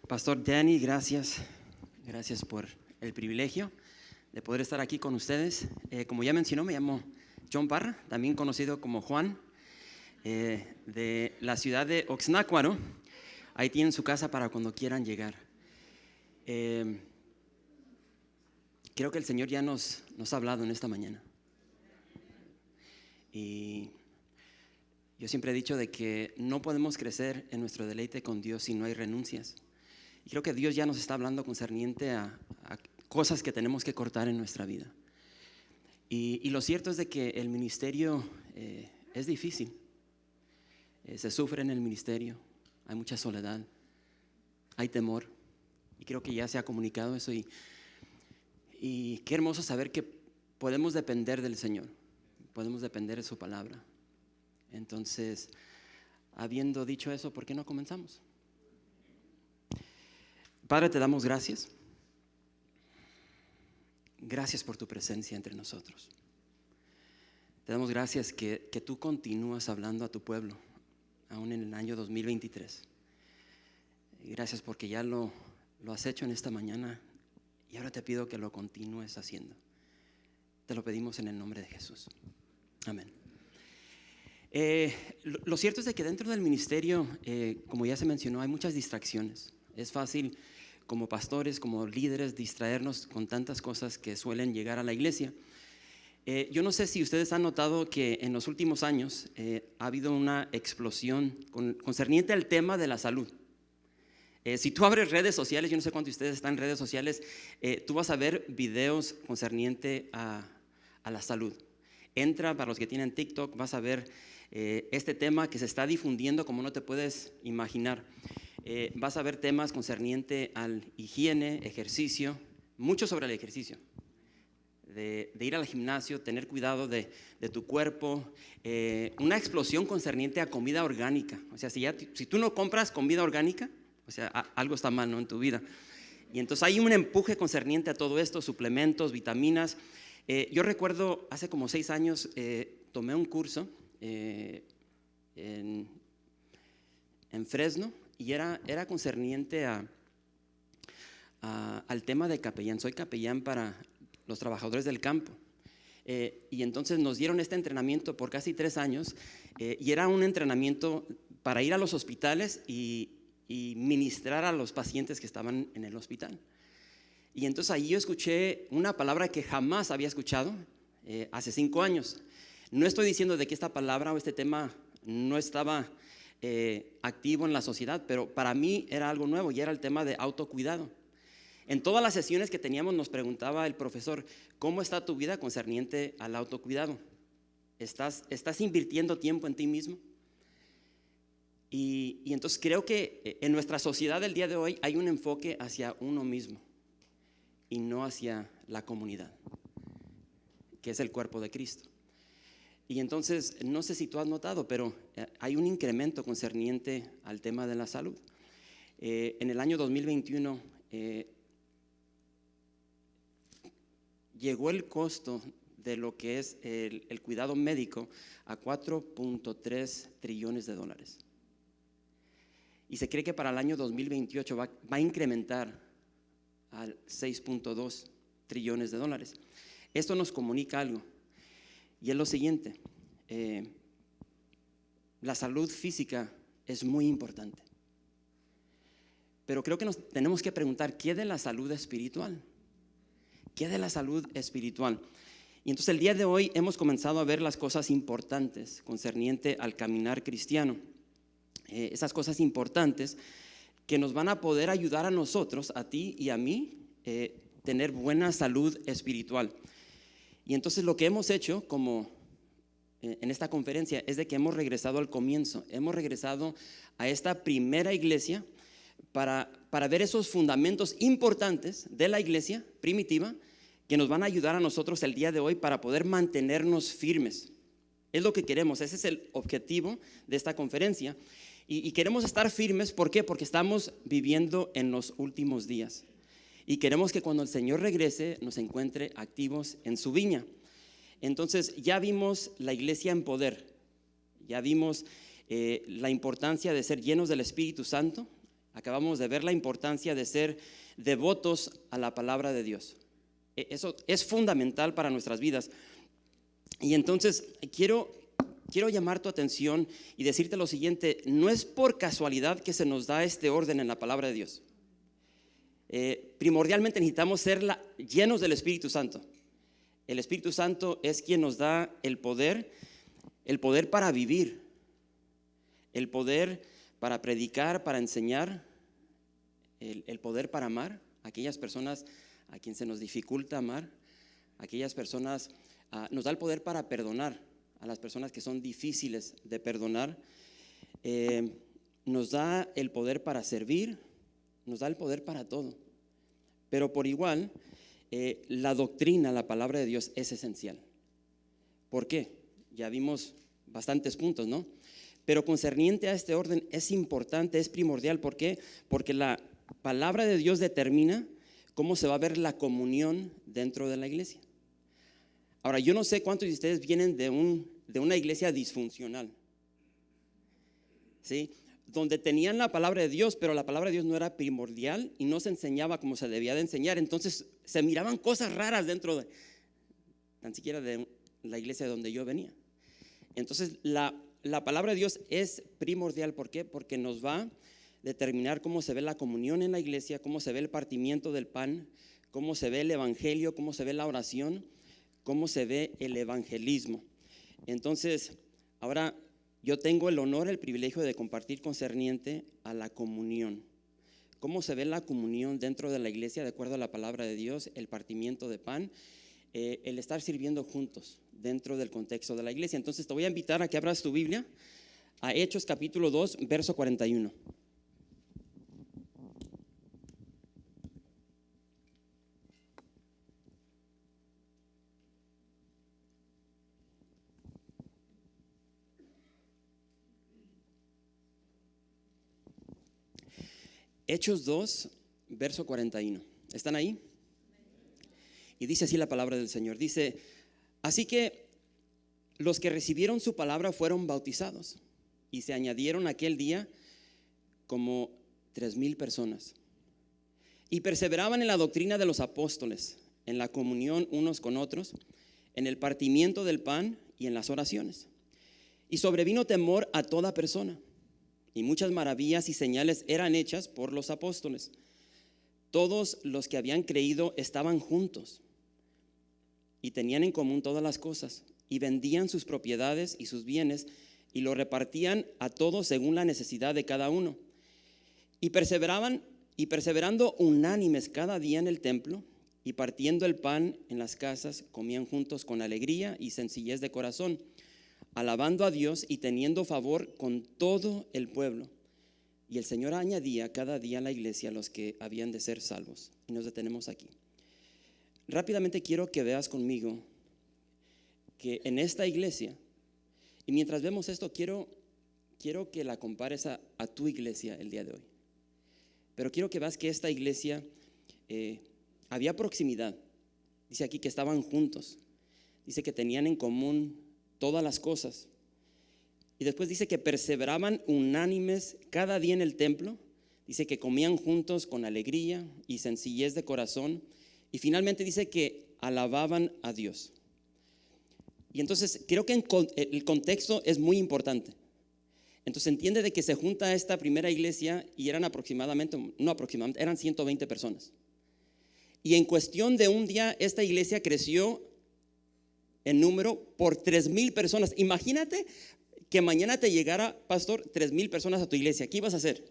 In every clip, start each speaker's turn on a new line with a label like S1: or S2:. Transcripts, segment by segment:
S1: Pastor Danny, gracias por el privilegio de poder estar aquí con ustedes. Como ya mencionó, me llamo John Parra, también conocido como Juan, de la ciudad de Oxnackwaro. Ahí tienen su casa para cuando quieran llegar. Creo que el Señor ya nos ha hablado en esta mañana. Y yo siempre he dicho de que no podemos crecer en nuestro deleite con Dios si no hay renuncias. Y creo que Dios ya nos está hablando concerniente a cosas que tenemos que cortar en nuestra vida. Y lo cierto es de que el ministerio es difícil. Se sufre en el ministerio, hay mucha soledad, hay temor. Y creo que ya se ha comunicado eso. Y qué hermoso saber que podemos depender del Señor, podemos depender de su palabra. Entonces, habiendo dicho eso, ¿por qué no comenzamos? Padre, te damos gracias. Gracias por tu presencia entre nosotros. Te damos gracias que tú continúas hablando a tu pueblo, aún en el año 2023. Gracias porque ya lo has hecho en esta mañana y ahora te pido que lo continúes haciendo. Te lo pedimos en el nombre de Jesús. Amén. Lo cierto es de que dentro del ministerio, como ya se mencionó, hay muchas distracciones. Es fácil como pastores, como líderes, distraernos con tantas cosas que suelen llegar a la iglesia. Yo no sé si ustedes han notado que en los últimos años ha habido una explosión concerniente al tema de la salud. Si tú abres redes sociales, yo no sé cuántos de ustedes están en redes sociales, tú vas a ver videos concerniente a la salud. Entra, para los que tienen TikTok, vas a ver este tema que se está difundiendo como no te puedes imaginar. Vas a ver temas concerniente al higiene, ejercicio, mucho sobre el ejercicio, de ir al gimnasio, tener cuidado de tu cuerpo, una explosión concerniente a comida orgánica. O sea, si tú no compras comida orgánica, o sea, algo está mal, ¿no?, en tu vida. Y entonces hay un empuje concerniente a todo esto, suplementos, vitaminas. Yo recuerdo hace como 6 años tomé un curso en Fresno. Y era concerniente al tema de capellán. Soy capellán para los trabajadores del campo. Y entonces nos dieron este entrenamiento por casi 3 años. Y era un entrenamiento para ir a los hospitales y ministrar a los pacientes que estaban en el hospital. Y entonces ahí yo escuché una palabra que jamás había escuchado hace 5 años. No estoy diciendo de que esta palabra o este tema no estaba activo en la sociedad, pero para mí era algo nuevo y era el tema de autocuidado. En todas las sesiones que teníamos nos preguntaba el profesor: ¿cómo está tu vida concerniente al autocuidado? ¿Estás invirtiendo tiempo en ti mismo? Y entonces creo que en nuestra sociedad del día de hoy hay un enfoque hacia uno mismo y no hacia la comunidad, que es el cuerpo de Cristo. Y entonces, no sé si tú has notado, pero hay un incremento concerniente al tema de la salud. En el año 2021 llegó el costo de lo que es el cuidado médico a $4.3 trillones. Y se cree que para el año 2028 va a incrementar al $6.2 trillones. Esto nos comunica algo. Y es lo siguiente, la salud física es muy importante, pero creo que nos tenemos que preguntar: ¿qué de la salud espiritual? ¿Qué de la salud espiritual? Y entonces el día de hoy hemos comenzado a ver las cosas importantes concerniente al caminar cristiano, esas cosas importantes que nos van a poder ayudar a nosotros, a ti y a mí, tener buena salud espiritual. Y entonces lo que hemos hecho como en esta conferencia es de que hemos regresado al comienzo, hemos regresado a esta primera iglesia para ver esos fundamentos importantes de la iglesia primitiva que nos van a ayudar a nosotros el día de hoy para poder mantenernos firmes. Es lo que queremos, ese es el objetivo de esta conferencia. Y queremos estar firmes, ¿por qué? Porque estamos viviendo en los últimos días. Y queremos que cuando el Señor regrese nos encuentre activos en su viña. Entonces ya vimos la iglesia en poder, ya vimos la importancia de ser llenos del Espíritu Santo. Acabamos de ver la importancia de ser devotos a la palabra de Dios. Eso es fundamental para nuestras vidas. Y entonces quiero llamar tu atención y decirte lo siguiente: no es por casualidad que se nos da este orden en la palabra de Dios. Primordialmente necesitamos ser llenos del Espíritu Santo. El Espíritu Santo es quien nos da el poder para vivir, el poder para predicar, para enseñar, el poder para amar a aquellas personas a quien se nos dificulta amar, a aquellas personas, nos da el poder para perdonar a las personas que son difíciles de perdonar, nos da el poder para servir, nos da el poder para todo. Pero por igual, la doctrina, la palabra de Dios es esencial. ¿Por qué? Ya vimos bastantes puntos, ¿no? Pero concerniente a este orden es importante, es primordial. ¿Por qué? Porque la palabra de Dios determina cómo se va a ver la comunión dentro de la iglesia. Ahora, yo no sé cuántos de ustedes vienen de una iglesia disfuncional, ¿sí? Donde tenían la palabra de Dios, pero la palabra de Dios no era primordial y no se enseñaba como se debía de enseñar. Entonces se miraban cosas raras dentro tan siquiera de la iglesia de donde yo venía. Entonces la palabra de Dios es primordial. ¿Por qué? Porque nos va a determinar cómo se ve la comunión en la iglesia, cómo se ve el partimiento del pan, cómo se ve el evangelio, cómo se ve la oración, cómo se ve el evangelismo. Entonces, ahora yo tengo el honor, el privilegio de compartir concerniente a la comunión. ¿Cómo se ve la comunión dentro de la iglesia de acuerdo a la palabra de Dios? El partimiento de pan, el estar sirviendo juntos dentro del contexto de la iglesia. Entonces te voy a invitar a que abras tu Biblia a Hechos capítulo 2, verso 41. Hechos 2, verso 41. ¿Están ahí? Y dice así la palabra del Señor. Dice: así que los que recibieron su palabra fueron bautizados, y se añadieron aquel día como 3,000 personas. Y perseveraban en la doctrina de los apóstoles, en la comunión unos con otros, en el partimiento del pan y en las oraciones. Y sobrevino temor a toda persona, y muchas maravillas y señales eran hechas por los apóstoles. Todos los que habían creído estaban juntos y tenían en común todas las cosas, y vendían sus propiedades y sus bienes y lo repartían a todos según la necesidad de cada uno. Y perseverando unánimes cada día en el templo y partiendo el pan en las casas, comían juntos con alegría y sencillez de corazón, alabando a Dios y teniendo favor con todo el pueblo. Y el Señor añadía cada día a la iglesia a los que habían de ser salvos. Y nos detenemos aquí. Rápidamente quiero que veas conmigo que en esta iglesia, y mientras vemos esto, quiero que la compares a tu iglesia el día de hoy. Pero quiero que veas que esta iglesia había proximidad. Dice aquí que estaban juntos. Dice que tenían en común todas las cosas. Y después dice que perseveraban unánimes cada día en el templo. Dice que comían juntos con alegría y sencillez de corazón. Y finalmente dice que alababan a Dios. Y entonces creo que el contexto es muy importante. Entonces entiende de que se junta esta primera iglesia y eran eran 120 personas. Y en cuestión de un día esta iglesia creció en número por 3,000 personas. Imagínate que mañana te llegara, pastor, 3,000 personas a tu iglesia. ¿Qué ibas a hacer?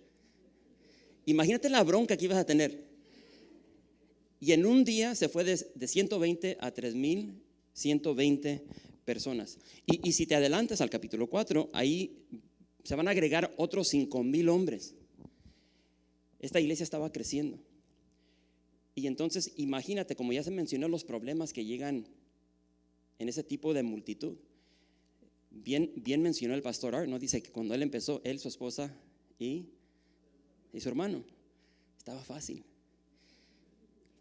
S1: Imagínate la bronca que ibas a tener. Y en un día se fue de 120 a 3,120 personas. Y si te adelantas al capítulo 4, ahí se van a agregar otros 5,000 hombres. Esta iglesia estaba creciendo. Y entonces imagínate, como ya se mencionó, los problemas que llegan en ese tipo de multitud. Bien mencionó el pastor Art, ¿no? Dice que cuando él empezó, él, su esposa y su hermano, estaba fácil.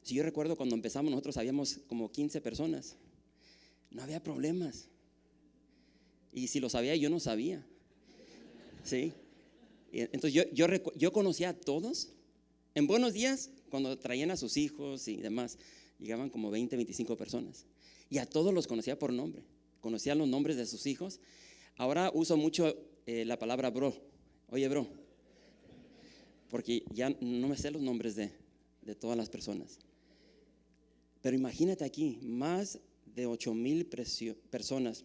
S1: Si yo recuerdo cuando empezamos, nosotros habíamos como 15 personas. No había problemas. Y si lo sabía, yo no sabía. ¿Sí? Entonces yo conocía a todos. En Buenos Días, cuando traían a sus hijos y demás, llegaban como 20, 25 personas. Y a todos los conocía por nombre. Conocía los nombres de sus hijos. Ahora uso mucho la palabra bro. Oye, bro. Porque ya no me sé los nombres de todas las personas. Pero imagínate aquí, más de 8,000 personas.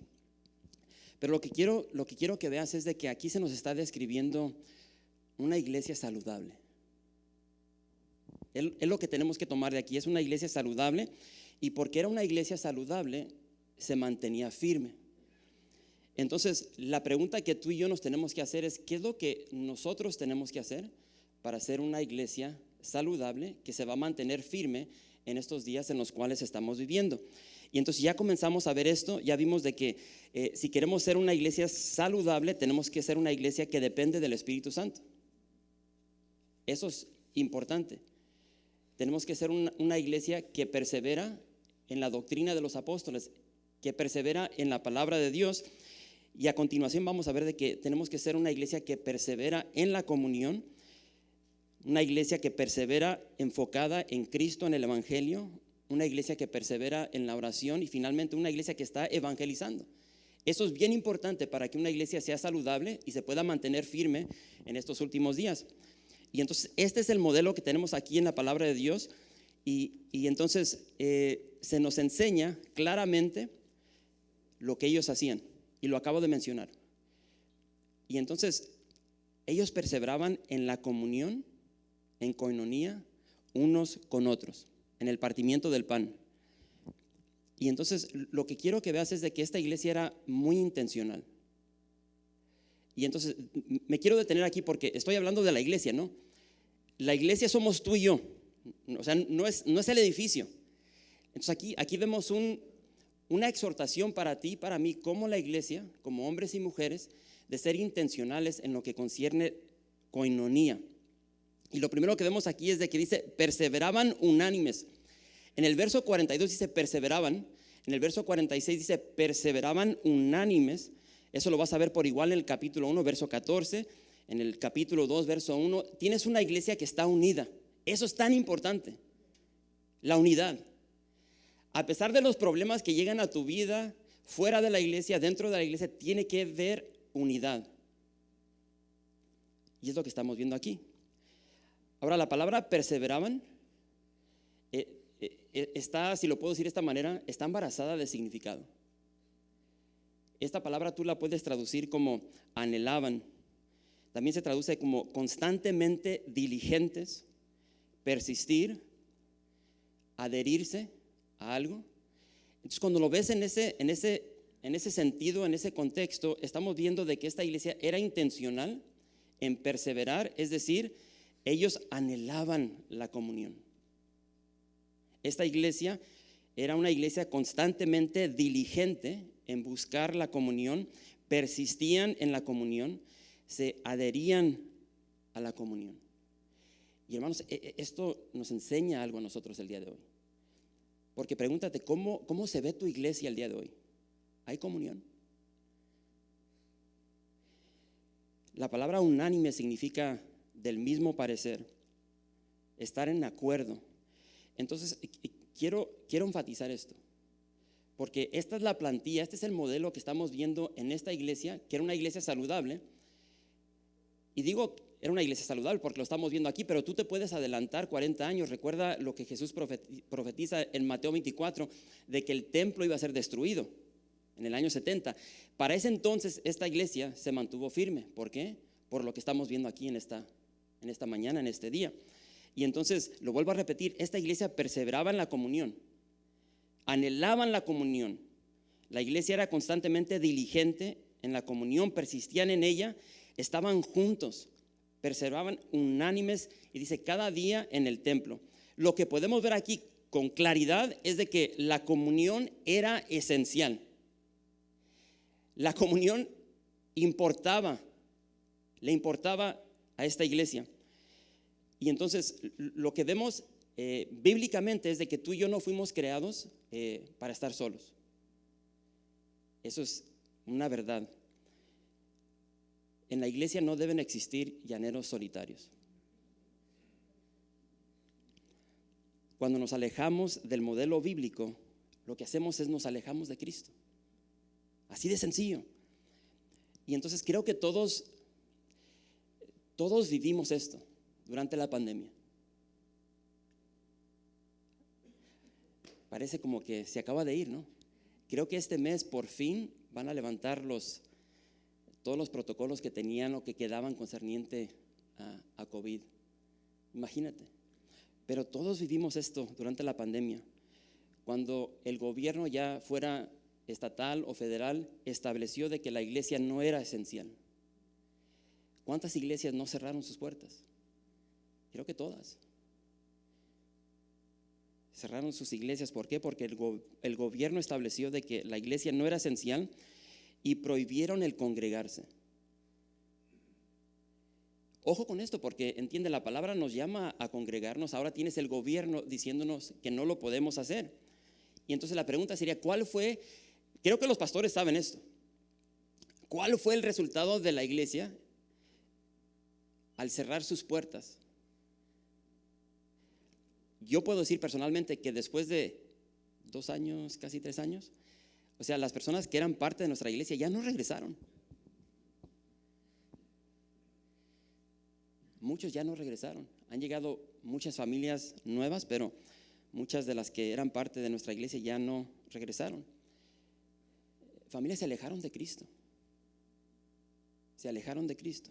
S1: Pero lo que quiero que veas es de que aquí se nos está describiendo una iglesia saludable. Es lo que tenemos que tomar de aquí, es una iglesia saludable. Y porque era una iglesia saludable, se mantenía firme. Entonces, la pregunta que tú y yo nos tenemos que hacer es: ¿qué es lo que nosotros tenemos que hacer para ser una iglesia saludable que se va a mantener firme en estos días en los cuales estamos viviendo? Y entonces ya comenzamos a ver esto, ya vimos de que si queremos ser una iglesia saludable, tenemos que ser una iglesia que depende del Espíritu Santo. Eso es importante. Tenemos que ser una iglesia que persevera en la doctrina de los apóstoles, que persevera en la palabra de Dios. Y a continuación vamos a ver de que tenemos que ser una iglesia que persevera en la comunión, una iglesia que persevera enfocada en Cristo, en el Evangelio, una iglesia que persevera en la oración y finalmente una iglesia que está evangelizando. Eso es bien importante para que una iglesia sea saludable y se pueda mantener firme en estos últimos días. Y entonces este es el modelo que tenemos aquí en la palabra de Dios. Y entonces se nos enseña claramente lo que ellos hacían, y lo acabo de mencionar. Y entonces ellos perseveraban en la comunión, en coinonía, unos con otros, en el partimiento del pan. Y entonces lo que quiero que veas es de que esta iglesia era muy intencional. Y entonces me quiero detener aquí porque estoy hablando de la iglesia, ¿no? La iglesia somos tú y yo, o sea, no es el edificio. Entonces aquí vemos una exhortación para ti y para mí, como la iglesia, como hombres y mujeres, de ser intencionales en lo que concierne coinonía. Y lo primero que vemos aquí es de que dice: perseveraban unánimes. En el verso 42 dice perseveraban, en el verso 46 dice perseveraban unánimes. Eso lo vas a ver por igual en el capítulo 1, verso 14, en el capítulo 2, verso 1. Tienes una iglesia que está unida. Eso es tan importante, la unidad. A pesar de los problemas que llegan a tu vida, fuera de la iglesia, dentro de la iglesia, tiene que haber unidad. Y es lo que estamos viendo aquí. Ahora, la palabra perseveraban está, si lo puedo decir de esta manera, está embarazada de significado. Esta palabra tú la puedes traducir como anhelaban. También se traduce como constantemente diligentes, persistir, adherirse a algo. Entonces, cuando lo ves en ese sentido, en ese contexto, estamos viendo de que esta iglesia era intencional en perseverar, es decir, ellos anhelaban la comunión. Esta iglesia era una iglesia constantemente diligente en buscar la comunión, persistían en la comunión, se adherían a la comunión. Y hermanos, esto nos enseña algo a nosotros el día de hoy. Porque pregúntate, ¿cómo se ve tu iglesia el día de hoy? ¿Hay comunión? La palabra unánime significa del mismo parecer, estar en acuerdo. Entonces, quiero enfatizar esto, porque esta es la plantilla, este es el modelo que estamos viendo en esta iglesia, que era una iglesia saludable. Y digo, era una iglesia saludable porque lo estamos viendo aquí, pero tú te puedes adelantar 40 años. Recuerda lo que Jesús profetiza en Mateo 24, de que el templo iba a ser destruido en el año 70. Para ese entonces esta iglesia se mantuvo firme. ¿Por qué? Por lo que estamos viendo aquí en esta mañana, en este día. Y entonces, lo vuelvo a repetir, esta iglesia perseveraba en la comunión, anhelaban la comunión. La iglesia era constantemente diligente en la comunión, persistían en ella, estaban juntos, perseveraban unánimes, y dice cada día en el templo. Lo que podemos ver aquí con claridad es de que la comunión era esencial. La comunión le importaba a esta iglesia. Y entonces lo que vemos bíblicamente es de que tú y yo no fuimos creados para estar solos. Eso es una verdad. en la iglesia no deben existir llaneros solitarios. Cuando nos alejamos del modelo bíblico, lo que hacemos es nos alejamos de Cristo. Así de sencillo. Y entonces creo que todos vivimos esto durante la pandemia. Parece como que se acaba de ir, ¿no? Creo que este mes por fin van a levantar todos los protocolos que tenían o que quedaban concerniente a COVID. Imagínate. Pero todos vivimos esto durante la pandemia. Cuando el gobierno, ya fuera estatal o federal, estableció de que la iglesia no era esencial. ¿Cuántas iglesias no cerraron sus puertas? Creo que todas. Cerraron sus iglesias. ¿Por qué? Porque el gobierno estableció de que la iglesia no era esencial y prohibieron el congregarse. Ojo con esto, porque entiende, la palabra nos llama a congregarnos. Ahora tienes el gobierno diciéndonos que no lo podemos hacer. Y entonces la pregunta sería, ¿cuál fue? Creo que los pastores saben esto. ¿Cuál fue el resultado de la iglesia al cerrar sus puertas? Yo puedo decir personalmente que después de 2 años, casi 3 años, o sea, las personas que eran parte de nuestra iglesia ya no regresaron. Muchos ya no regresaron. Han llegado muchas familias nuevas, pero muchas de las que eran parte de nuestra iglesia ya no regresaron. Familias se alejaron de Cristo. Se alejaron de Cristo.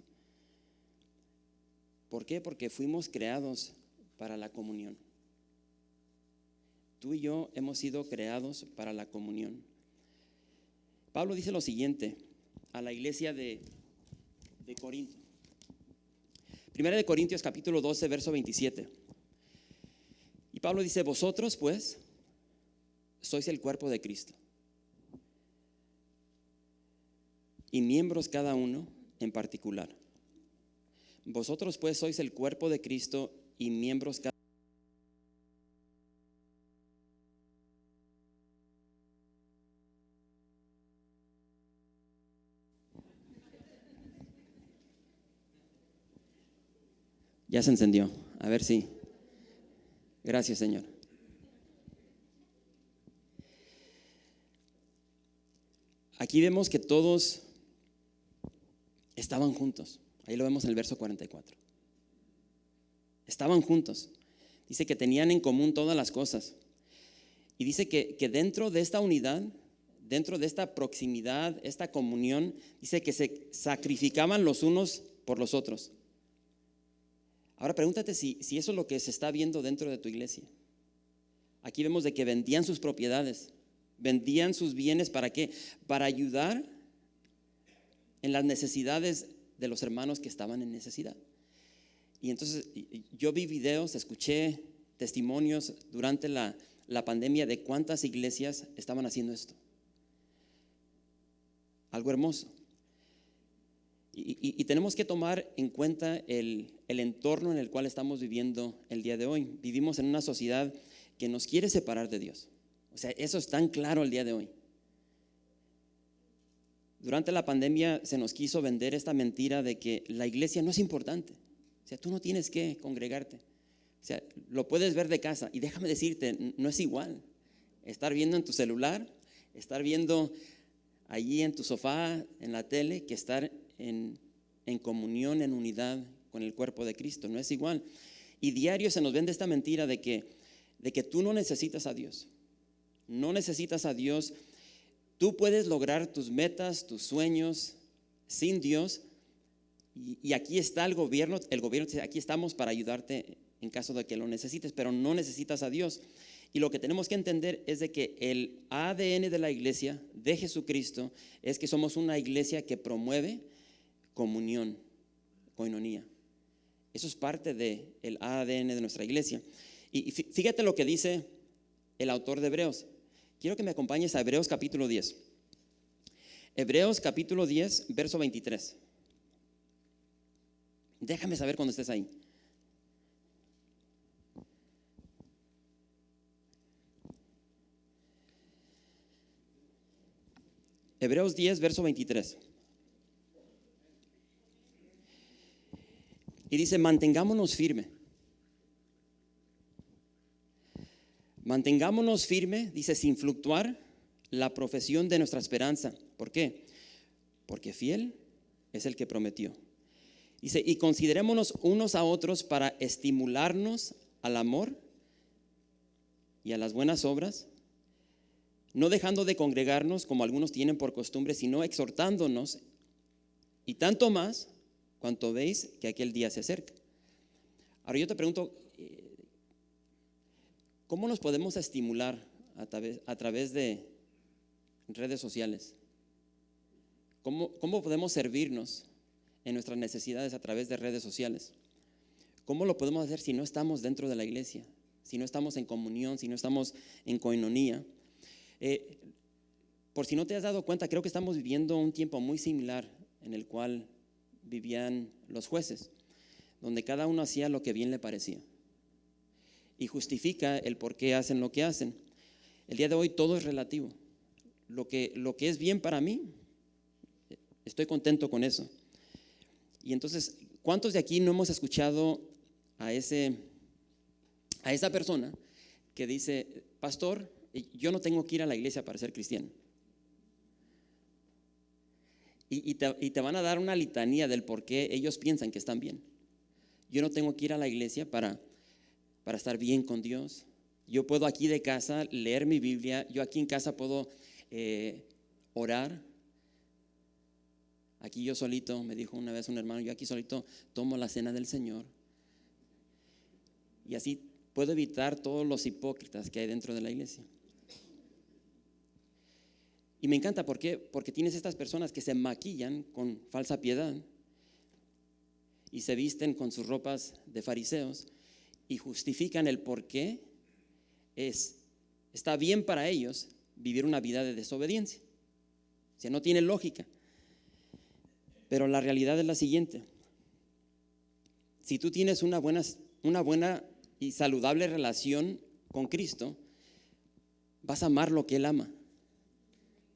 S1: ¿Por qué? Porque fuimos creados para la comunión. Tú y yo hemos sido creados para la comunión. Pablo dice lo siguiente a la iglesia de Corinto. Primera de Corintios capítulo 12, verso 27. Y Pablo dice, vosotros pues sois el cuerpo de Cristo y miembros cada uno en particular. Vosotros pues sois el cuerpo de Cristo y miembros cada uno. Ya se encendió. A ver si. Gracias, Señor. Aquí vemos que todos estaban juntos. Ahí lo vemos en el verso 44. Estaban juntos. Dice que tenían en común todas las cosas. Y dice que dentro de esta unidad, dentro de esta proximidad, esta comunión, dice que se sacrificaban los unos por los otros. Ahora pregúntate si eso es lo que se está viendo dentro de tu iglesia. Aquí vemos de que vendían sus propiedades, vendían sus bienes, ¿para qué? Para ayudar en las necesidades de los hermanos que estaban en necesidad. Y entonces yo vi videos, escuché testimonios durante la pandemia de cuántas iglesias estaban haciendo esto. Algo hermoso. Y tenemos que tomar en cuenta el entorno en el cual estamos viviendo el día de hoy. Vivimos en una sociedad que nos quiere separar de Dios. O sea, eso es tan claro el día de hoy. Durante la pandemia se nos quiso vender esta mentira de que la iglesia no es importante. O sea, tú no tienes que congregarte. O sea, lo puedes ver de casa. Y déjame decirte, no es igual estar viendo en tu celular, estar viendo allí en tu sofá, en la tele, que estar en comunión, en unidad con el cuerpo de Cristo. No es igual. Y diario se nos vende esta mentira de que tú no necesitas a Dios. No necesitas a Dios. Tú puedes lograr tus metas, tus sueños sin Dios. Y aquí está el gobierno dice, aquí estamos para ayudarte en caso de que lo necesites, pero no necesitas a Dios. Y lo que tenemos que entender es de que el ADN de la iglesia de Jesucristo es que somos una iglesia que promueve comunión, coinonía. Eso es parte del ADN de nuestra iglesia. Y fíjate lo que dice el autor de Hebreos. Quiero que me acompañes a Hebreos capítulo 10. Hebreos capítulo 10, verso 23. Déjame saber cuando estés ahí. Hebreos 10, verso 23. Y dice, mantengámonos firme. Mantengámonos firme, dice, sin fluctuar la profesión de nuestra esperanza. ¿Por qué? Porque fiel es el que prometió. Dice, y considerémonos unos a otros para estimularnos al amor y a las buenas obras, no dejando de congregarnos como algunos tienen por costumbre, sino exhortándonos, y tanto más cuanto veis que aquel día se acerca. Ahora yo te pregunto, ¿cómo nos podemos estimular a través de redes sociales? ¿Cómo podemos servirnos en nuestras necesidades a través de redes sociales? ¿Cómo lo podemos hacer si no estamos dentro de la iglesia? Si no estamos en comunión, si no estamos en koinonía. Por si no te has dado cuenta, creo que estamos viviendo un tiempo muy similar en el cual vivían los jueces, donde cada uno hacía lo que bien le parecía y justifica el por qué hacen lo que hacen. El día de hoy todo es relativo. Lo que es bien para mí, estoy contento con eso. Y entonces, ¿cuántos de aquí no hemos escuchado a esa persona que dice, pastor, yo no tengo que ir a la iglesia para ser cristiano? Y te van a dar una litanía del por qué ellos piensan que están bien. Yo no tengo que ir a la iglesia para estar bien con Dios. Yo puedo aquí de casa leer mi Biblia. Yo aquí en casa puedo orar. Aquí yo solito, me dijo una vez un hermano, yo aquí solito tomo la cena del Señor. Y así puedo evitar todos los hipócritas que hay dentro de la iglesia. Y me encanta, ¿por qué? Porque tienes estas personas que se maquillan con falsa piedad y se visten con sus ropas de fariseos y justifican el por qué está bien para ellos vivir una vida de desobediencia. O sea, no tiene lógica. Pero la realidad es la siguiente: si tú tienes una buena y saludable relación con Cristo, vas a amar lo que Él ama,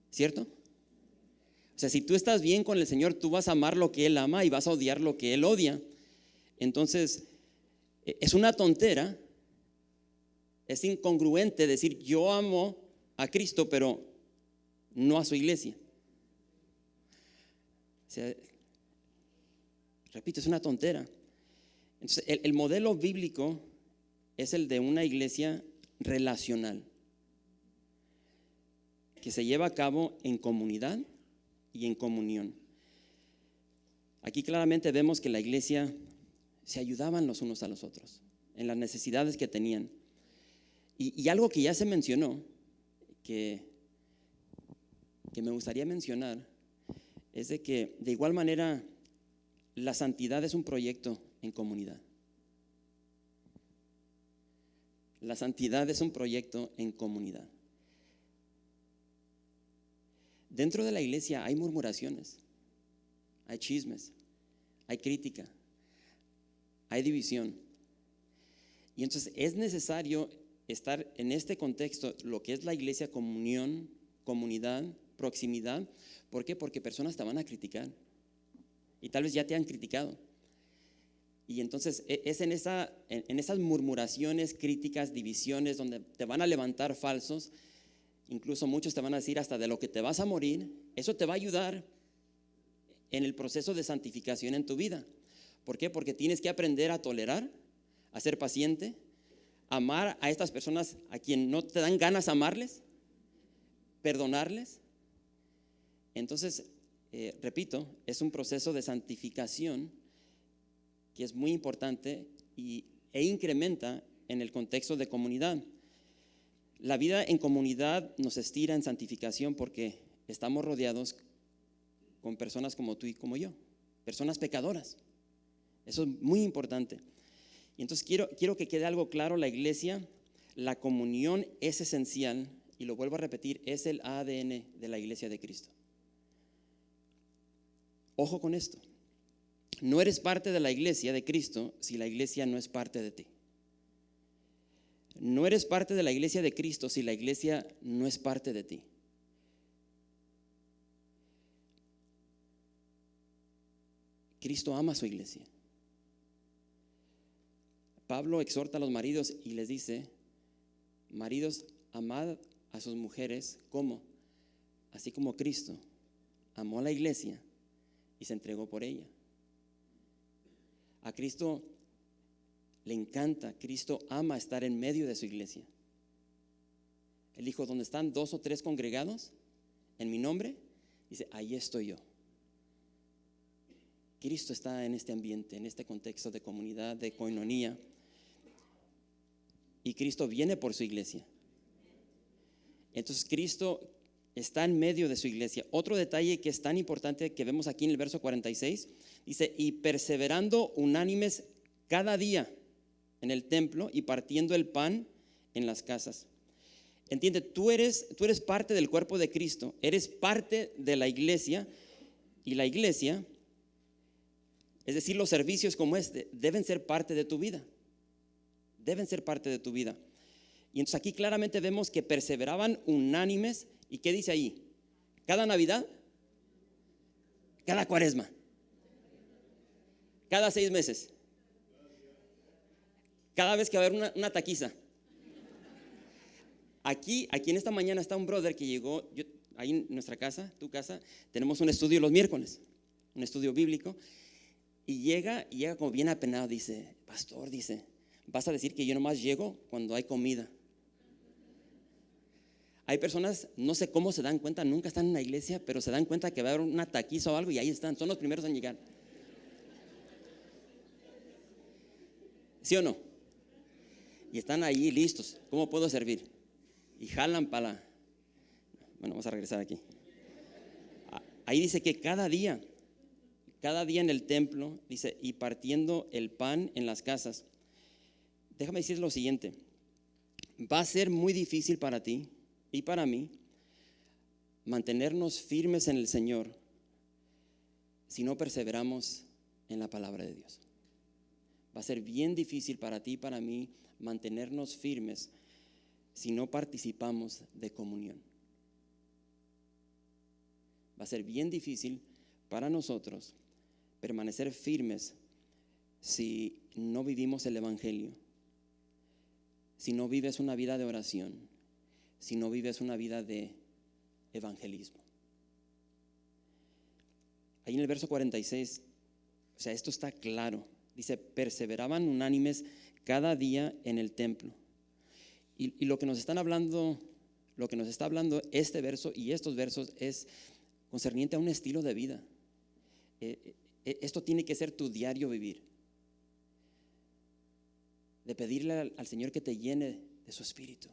S1: ¿cierto? O sea, si tú estás bien con el Señor, tú vas a amar lo que Él ama y vas a odiar lo que Él odia. Entonces, es una tontera, es incongruente decir yo amo a Cristo, pero no a su iglesia. O sea, repito, es una tontera. Entonces, el modelo bíblico es el de una iglesia relacional, que se lleva a cabo en comunidad y en comunión. Aquí claramente vemos que la iglesia se ayudaban los unos a los otros en las necesidades que tenían. Y algo que ya se mencionó, que me gustaría mencionar, es de que de igual manera la santidad es un proyecto en comunidad. La santidad es un proyecto en comunidad. Dentro de la iglesia hay murmuraciones, hay chismes, hay crítica, hay división. Y entonces es necesario estar en este contexto, lo que es la iglesia, comunión, comunidad, proximidad. ¿Por qué? Porque personas te van a criticar y tal vez ya te han criticado. Y entonces es en esas murmuraciones, críticas, divisiones, donde te van a levantar falsos. Incluso muchos te van a decir hasta de lo que te vas a morir. Eso te va a ayudar en el proceso de santificación en tu vida. ¿Por qué? Porque tienes que aprender a tolerar, a ser paciente, amar a estas personas a quien no te dan ganas amarles, perdonarles. Entonces, repito, es un proceso de santificación que es muy importante e incrementa en el contexto de comunidad. La vida en comunidad nos estira en santificación porque estamos rodeados con personas como tú y como yo, personas pecadoras. Eso es muy importante. Y entonces quiero que quede algo claro: la iglesia, la comunión es esencial, y lo vuelvo a repetir, es el ADN de la iglesia de Cristo. Ojo con esto: no eres parte de la iglesia de Cristo si la iglesia no es parte de ti. No eres parte de la iglesia de Cristo si la iglesia no es parte de ti. Cristo ama a su iglesia. Pablo exhorta a los maridos y les dice: maridos, amad a sus mujeres como, así como Cristo amó a la iglesia y se entregó por ella. A Cristo le encanta, Cristo ama estar en medio de su iglesia. Él dijo: donde están 2 o 3 congregados en mi nombre, dice, ahí estoy yo. Cristo está en este ambiente, en este contexto de comunidad, de coinonía. Y Cristo viene por su iglesia. Entonces Cristo está en medio de su iglesia. Otro detalle que es tan importante que vemos aquí en el verso 46, dice: y perseverando unánimes cada día en el templo y partiendo el pan en las casas. Entiende, tú eres parte del cuerpo de Cristo, eres parte de la iglesia, y la iglesia, es decir, los servicios como este, deben ser parte de tu vida. Deben ser parte de tu vida. Y entonces aquí claramente vemos que perseveraban unánimes. ¿Y qué dice ahí? ¿Cada Navidad? ¿Cada Cuaresma? ¿Cada 6 meses? ¿Cada vez que va a haber una taquiza? Aquí en esta mañana está un brother que llegó, ahí en nuestra casa, tu casa, tenemos un estudio los miércoles, un estudio bíblico, y llega como bien apenado, dice: pastor, dice, vas a decir que yo nomás llego cuando hay comida. Hay personas, no sé cómo se dan cuenta, nunca están en la iglesia, pero se dan cuenta que va a haber una taquiza o algo y ahí están, son los primeros en llegar. ¿Sí o no? Y están ahí listos. ¿Cómo puedo servir? Y jalan para la... Bueno, vamos a regresar aquí. Ahí dice que cada día en el templo, dice, y partiendo el pan en las casas. Déjame decir lo siguiente: va a ser muy difícil para ti y para mí mantenernos firmes en el Señor si no perseveramos en la palabra de Dios. Va a ser bien difícil para ti y para mí mantenernos firmes si no participamos de comunión. Va a ser bien difícil para nosotros permanecer firmes si no vivimos el evangelio, si no vives una vida de oración, si no vives una vida de evangelismo. Ahí en el verso 46, o sea, esto está claro. Dice: perseveraban unánimes cada día en el templo. Y lo que nos están hablando, lo que nos está hablando este verso y estos versos es concerniente a un estilo de vida. Esto tiene que ser tu diario vivir, de pedirle al Señor que te llene de su espíritu,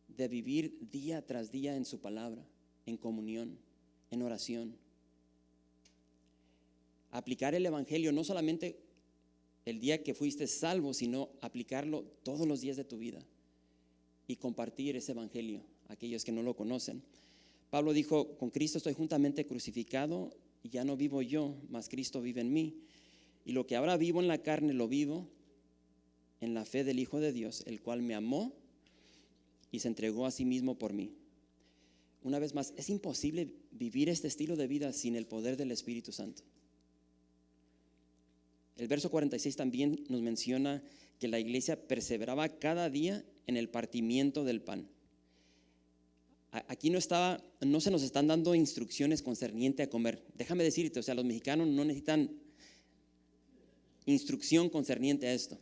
S1: de vivir día tras día en su palabra, en comunión, en oración. Aplicar el evangelio no solamente el día que fuiste salvo, sino aplicarlo todos los días de tu vida y compartir ese evangelio a aquellos que no lo conocen. Pablo dijo: con Cristo estoy juntamente crucificado, y ya no vivo yo, mas Cristo vive en mí. Y lo que ahora vivo en la carne, lo vivo en la fe del Hijo de Dios, el cual me amó y se entregó a sí mismo por mí. Una vez más, es imposible vivir este estilo de vida sin el poder del Espíritu Santo. El verso 46 también nos menciona que la iglesia perseveraba cada día en el partimiento del pan. Aquí no se nos están dando instrucciones concerniente a comer. Déjame decirte, o sea, los mexicanos no necesitan instrucción concerniente a esto.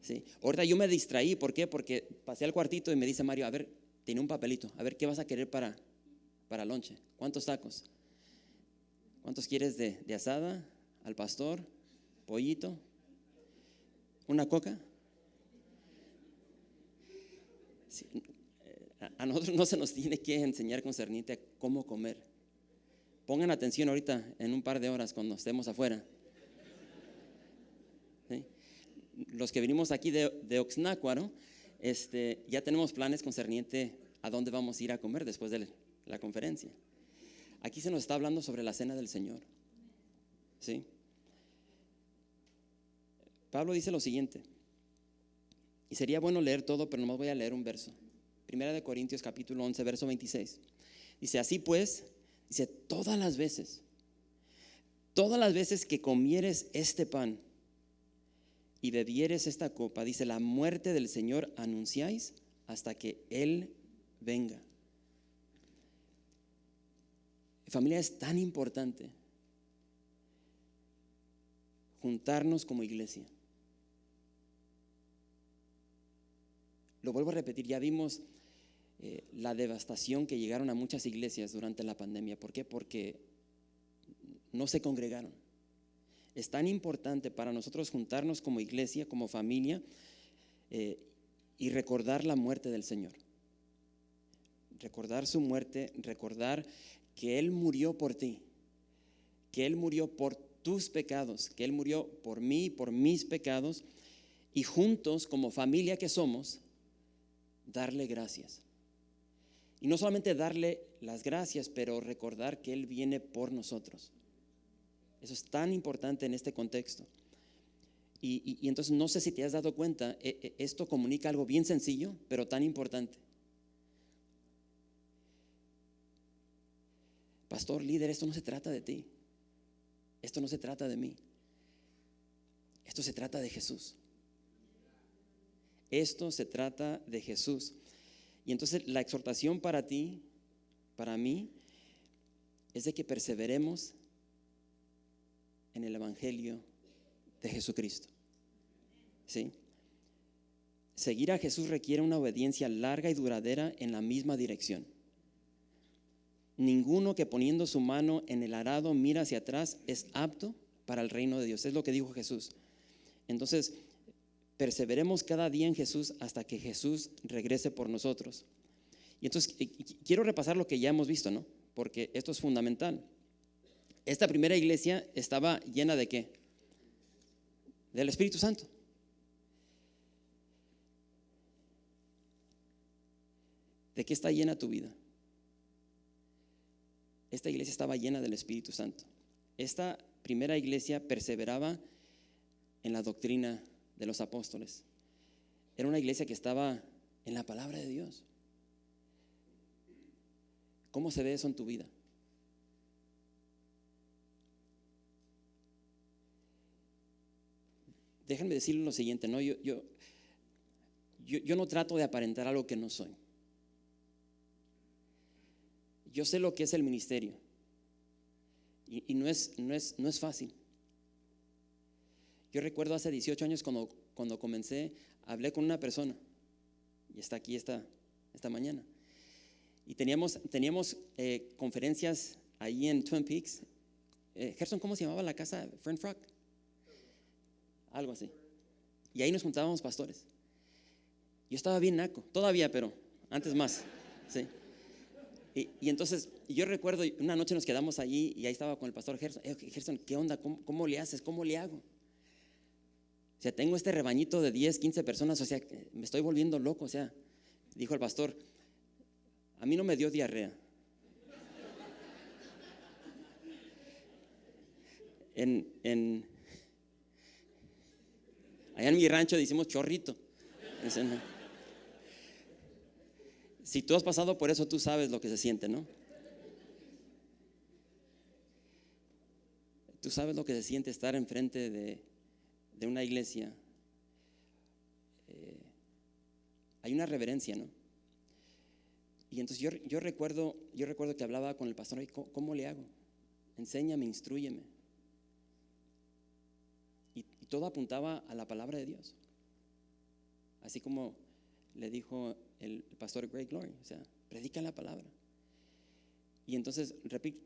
S1: ¿Sí? Ahorita yo me distraí, ¿por qué? Porque pasé al cuartito y me dice Mario: a ver, tiene un papelito, a ver, ¿qué vas a querer para lonche? ¿Cuántos tacos? ¿Cuántos quieres de asada, al pastor, pollito, una coca? Sí. A nosotros no se nos tiene que enseñar concerniente a cómo comer. Pongan atención ahorita en un par de horas cuando estemos afuera. ¿Sí? Los que venimos aquí de Oxnácuaro, ya tenemos planes concerniente a dónde vamos a ir a comer después de la conferencia. Aquí se nos está hablando sobre la cena del Señor. ¿Sí? Pablo dice lo siguiente, y sería bueno leer todo, pero nomás voy a leer un verso. Primera de Corintios capítulo 11, verso 26. Dice: así pues, dice, todas las veces que comieres este pan y bebieres esta copa, dice, la muerte del Señor anunciáis hasta que Él venga. Familia, es tan importante juntarnos como iglesia. Lo vuelvo a repetir, ya vimos la devastación que llegaron a muchas iglesias durante la pandemia. ¿Por qué? Porque no se congregaron. Es tan importante para nosotros juntarnos como iglesia, como familia, y recordar la muerte del Señor. Recordar su muerte, recordar que Él murió por ti, que Él murió por tus pecados, que Él murió por mí, por mis pecados, y juntos, como familia que somos, darle gracias. Y no solamente darle las gracias, pero recordar que Él viene por nosotros. Eso es tan importante en este contexto. Y entonces no sé si te has dado cuenta, esto comunica algo bien sencillo, pero tan importante. Pastor, líder, esto no se trata de ti. Esto no se trata de mí. Esto se trata de Jesús. Esto se trata de Jesús. Y entonces la exhortación para ti, para mí, es de que perseveremos en el Evangelio de Jesucristo. ¿Sí? Seguir a Jesús requiere una obediencia larga y duradera en la misma dirección. Ninguno que poniendo su mano en el arado mira hacia atrás es apto para el reino de Dios. Es lo que dijo Jesús. Entonces, perseveremos cada día en Jesús hasta que Jesús regrese por nosotros. Y entonces, quiero repasar lo que ya hemos visto, ¿no? Porque esto es fundamental. Esta primera iglesia estaba llena ¿de qué? Del Espíritu Santo. ¿De qué está llena tu vida? Esta iglesia estaba llena del Espíritu Santo. Esta primera iglesia perseveraba en la doctrina de los apóstoles. Era una iglesia que estaba en la palabra de Dios. ¿Cómo se ve eso en tu vida? Déjenme decirles lo siguiente, ¿no? Yo no trato de aparentar algo que no soy. Yo sé lo que es el ministerio y no es fácil. Yo recuerdo hace 18 años cuando comencé, hablé con una persona y está aquí esta mañana. Y teníamos conferencias ahí en Twin Peaks. Gerson, ¿cómo se llamaba la casa? Friend Frog. Algo así. Y ahí nos juntábamos pastores. Yo estaba bien naco, todavía, pero antes más. ¿Sí? Y entonces yo recuerdo, una noche nos quedamos allí y ahí estaba con el pastor Gerson. Gerson, ¿qué onda? ¿Cómo le haces? ¿Cómo le hago? O sea, tengo este rebañito de 10, 15 personas, o sea, me estoy volviendo loco. O sea, dijo el pastor, a mí no me dio diarrea. Allá en mi rancho decimos chorrito. Dice, no. Si tú has pasado por eso, tú sabes lo que se siente, ¿no? Tú sabes lo que se siente estar enfrente de una iglesia. Hay una reverencia, ¿no? Y entonces yo recuerdo que hablaba con el pastor, ¿cómo le hago? Enséñame, instrúyeme. Y todo apuntaba a la palabra de Dios. Así como le dijo el pastor Greg Glory, o sea, predica la palabra. Y entonces,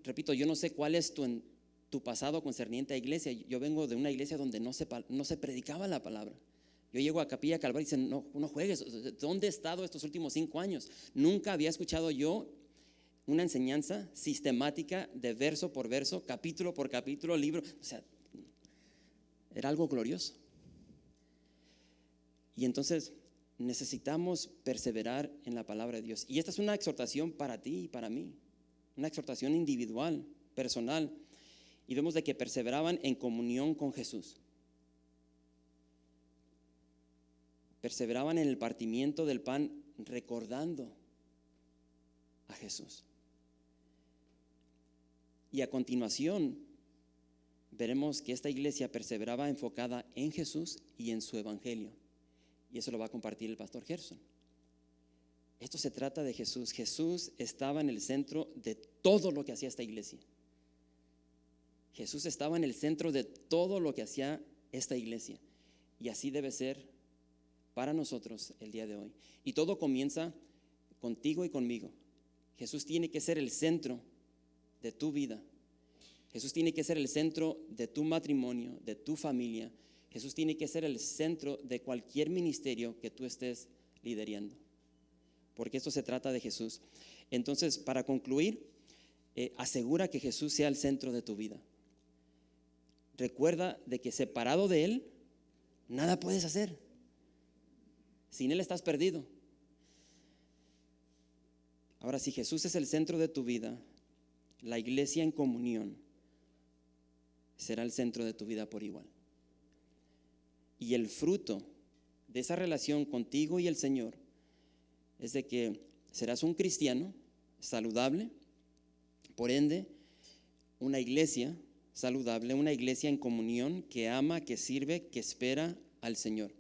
S1: repito, yo no sé cuál es tu pasado concerniente a iglesia. Yo vengo de una iglesia donde no se predicaba la palabra. Yo llego a Capilla Calvario y dicen, no juegues. ¿Dónde he estado estos últimos 5 años? Nunca había escuchado yo una enseñanza sistemática de verso por verso, capítulo por capítulo, libro. O sea, era algo glorioso. Y entonces necesitamos perseverar en la palabra de Dios. Y esta es una exhortación para ti y para mí, una exhortación individual, personal. Y vemos de que perseveraban en comunión con Jesús. Perseveraban en el partimiento del pan, recordando a Jesús. Y a continuación veremos que esta iglesia perseveraba enfocada en Jesús y en su evangelio. Y eso lo va a compartir el pastor Gerson. Esto se trata de Jesús. Jesús estaba en el centro de todo lo que hacía esta iglesia. Jesús estaba en el centro de todo lo que hacía esta iglesia. Y así debe ser para nosotros el día de hoy. Y todo comienza contigo y conmigo. Jesús tiene que ser el centro de tu vida. Jesús tiene que ser el centro de tu matrimonio, de tu familia. Jesús tiene que ser el centro de cualquier ministerio que tú estés liderando. Porque esto se trata de Jesús. Entonces, para concluir, asegura que Jesús sea el centro de tu vida. Recuerda de que separado de Él, nada puedes hacer. Sin Él estás perdido. Ahora, si Jesús es el centro de tu vida, la iglesia en comunión será el centro de tu vida por igual. Y el fruto de esa relación contigo y el Señor es de que serás un cristiano saludable, por ende, una iglesia saludable, una iglesia en comunión que ama, que sirve, que espera al Señor.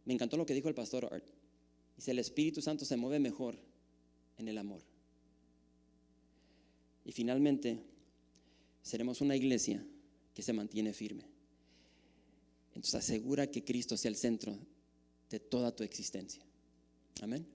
S1: Me encantó lo que dijo el pastor Art. Dice, el Espíritu Santo se mueve mejor en el amor. Y finalmente, seremos una iglesia que se mantiene firme. Entonces asegura que Cristo sea el centro de toda tu existencia. Amén.